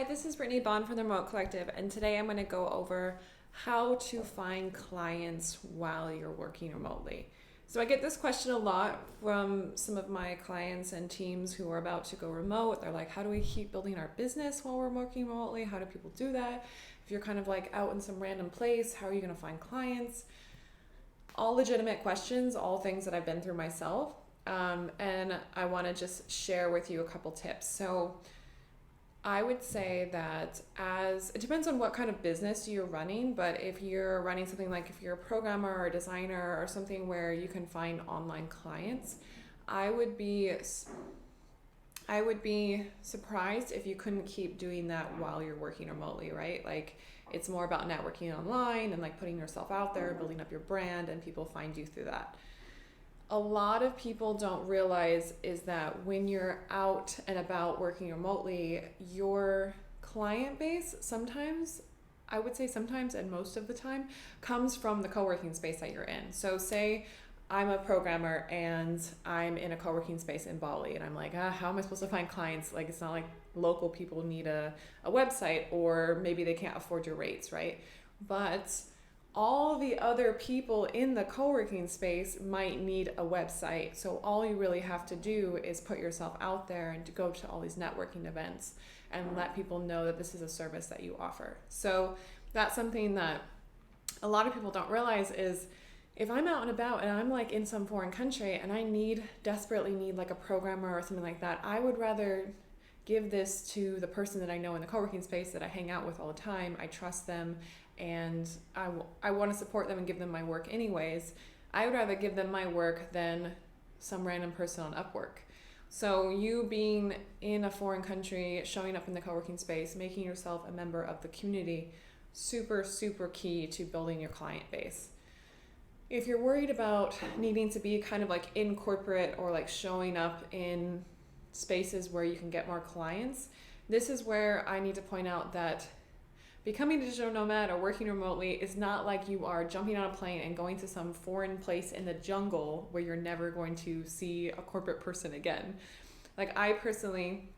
Hi, this is Brittnee Bond from the Remote Collective, and today I'm going to go over how to find clients while you're working remotely. So I get this question a lot from some of my clients and teams who are about to go remote. They're like, how do we keep building our business while we're working remotely? How do people do that? If you're kind of like out in some random place, how are you going to find clients? All legitimate questions, all things that I've been through myself. And I want to just share with you a couple tips. So I would say that it depends on what kind of business you're running, but if you're running something like if you're a programmer or a designer or something where you can find online clients, I would be surprised if you couldn't keep doing that while you're working remotely, right? Like it's more about networking online and like putting yourself out there, building up your brand, and people find you through that. A lot of people don't realize is that when you're out and about working remotely, your client base sometimes, I would say sometimes and most of the time, comes from the co-working space that you're in. So say I'm a programmer and I'm in a co-working space in Bali and I'm like, how am I supposed to find clients? Like it's not like local people need a website, or maybe they can't afford your rates, right? But all the other people in the co-working space might need a website. So all you really have to do is put yourself out there and to go to all these networking events and let people know that this is a service that you offer. So that's something that a lot of people don't realize is if I'm out and about and I'm like in some foreign country and I desperately need like a programmer or something like that, I would rather give this to the person that I know in the co-working space that I hang out with all the time. I trust them and I want to support them and give them my work anyways. I would rather give them my work than some random person on Upwork. So you being in a foreign country, showing up in the co-working space, making yourself a member of the community, super, super key to building your client base. If you're worried about needing to be kind of like in corporate or like showing up in spaces where you can get more clients, this is where I need to point out that becoming a digital nomad or working remotely is not like you are jumping on a plane and going to some foreign place in the jungle where you're never going to see a corporate person again. Like I personally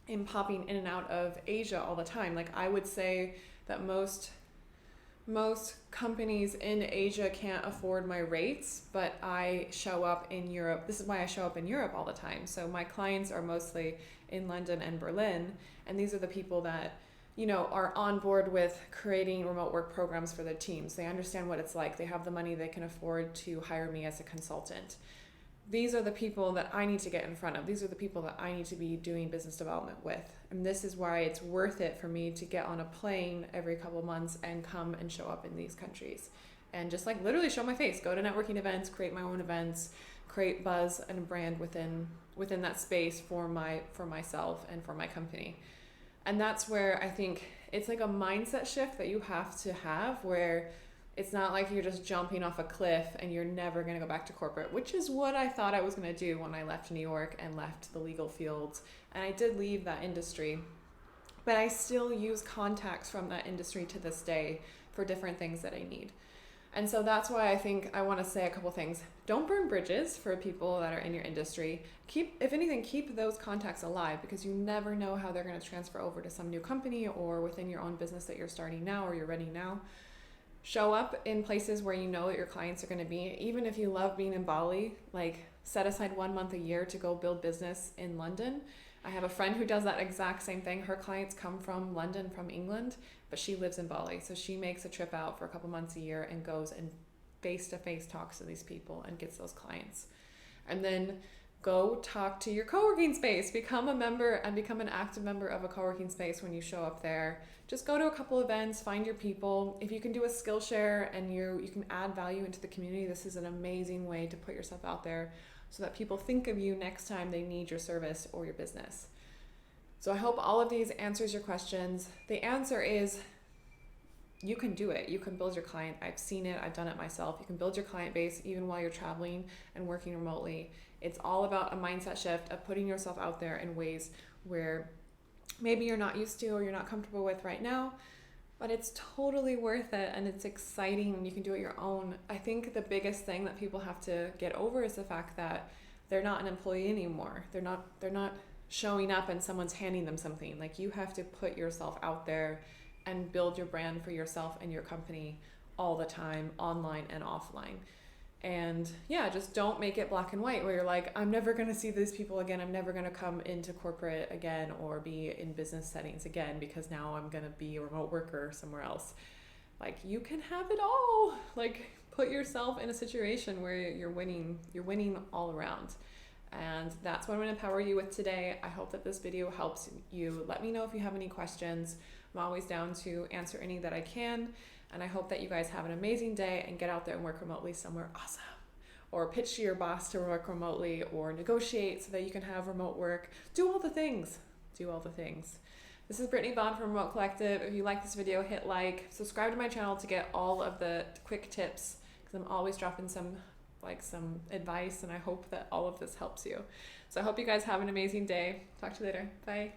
am popping in and out of Asia all the time. Like I would say that most companies in Asia can't afford my rates, but I show up in Europe. This is why I show up in Europe all the time. So my clients are mostly in London and Berlin, and these are the people that are on board with creating remote work programs for their teams. They understand what it's like. They have the money, they can afford to hire me as a consultant. These are the people that I need to get in front of. These are the people that I need to be doing business development with. And this is why it's worth it for me to get on a plane every couple of months and come and show up in these countries. And just like literally show my face, go to networking events, create my own events, create buzz and a brand within that space for myself and for my company. And that's where I think it's like a mindset shift that you have to have, where it's not like you're just jumping off a cliff and you're never going to go back to corporate, which is what I thought I was going to do when I left New York and left the legal fields. And I did leave that industry, but I still use contacts from that industry to this day for different things that I need. And so that's why I think I want to say a couple things. Don't burn bridges for people that are in your industry. If anything, keep those contacts alive, because you never know how they're going to transfer over to some new company or within your own business that you're starting now or you're ready now. Show up in places where you know that your clients are going to be. Even if you love being in Bali, like set aside 1 month a year to go build business in London. I have a friend who does that exact same thing. Her clients come from London, from England, but she lives in Bali. So she makes a trip out for a couple months a year and goes and face-to-face talks to these people and gets those clients. And then go talk to your co-working space. Become a member and become an active member of a co-working space when you show up there. Just go to a couple events, find your people. If you can do a Skillshare and you can add value into the community, this is an amazing way to put yourself out there so that people think of you next time they need your service or your business. So I hope all of these answers your questions. The answer is you can do it. You can build your client. I've seen it. I've done it myself. You can build your client base even while you're traveling and working remotely. It's all about a mindset shift of putting yourself out there in ways where maybe you're not used to or you're not comfortable with right now, but it's totally worth it and it's exciting and you can do it your own. I think the biggest thing that people have to get over is the fact that they're not an employee anymore. They're not showing up and someone's handing them something. Like, you have to put yourself out there and build your brand for yourself and your company all the time, online and offline. And yeah, just don't make it black and white where you're like, I'm never going to see these people again. I'm never going to come into corporate again or be in business settings again because now I'm going to be a remote worker somewhere else. Like, you can have it all. Like, put yourself in a situation where you're winning all around. And that's what I'm going to empower you with today. I hope that this video helps you. Let me know if you have any questions. I'm always down to answer any that I can. And I hope that you guys have an amazing day and get out there and work remotely somewhere awesome. Or pitch to your boss to work remotely, or negotiate so that you can have remote work. Do all the things. Do all the things. This is Brittnee Bond from Remote Collective. If you like this video, hit like, subscribe to my channel to get all of the quick tips, because I'm always dropping some advice, and I hope that all of this helps you. So I hope you guys have an amazing day. Talk to you later. Bye.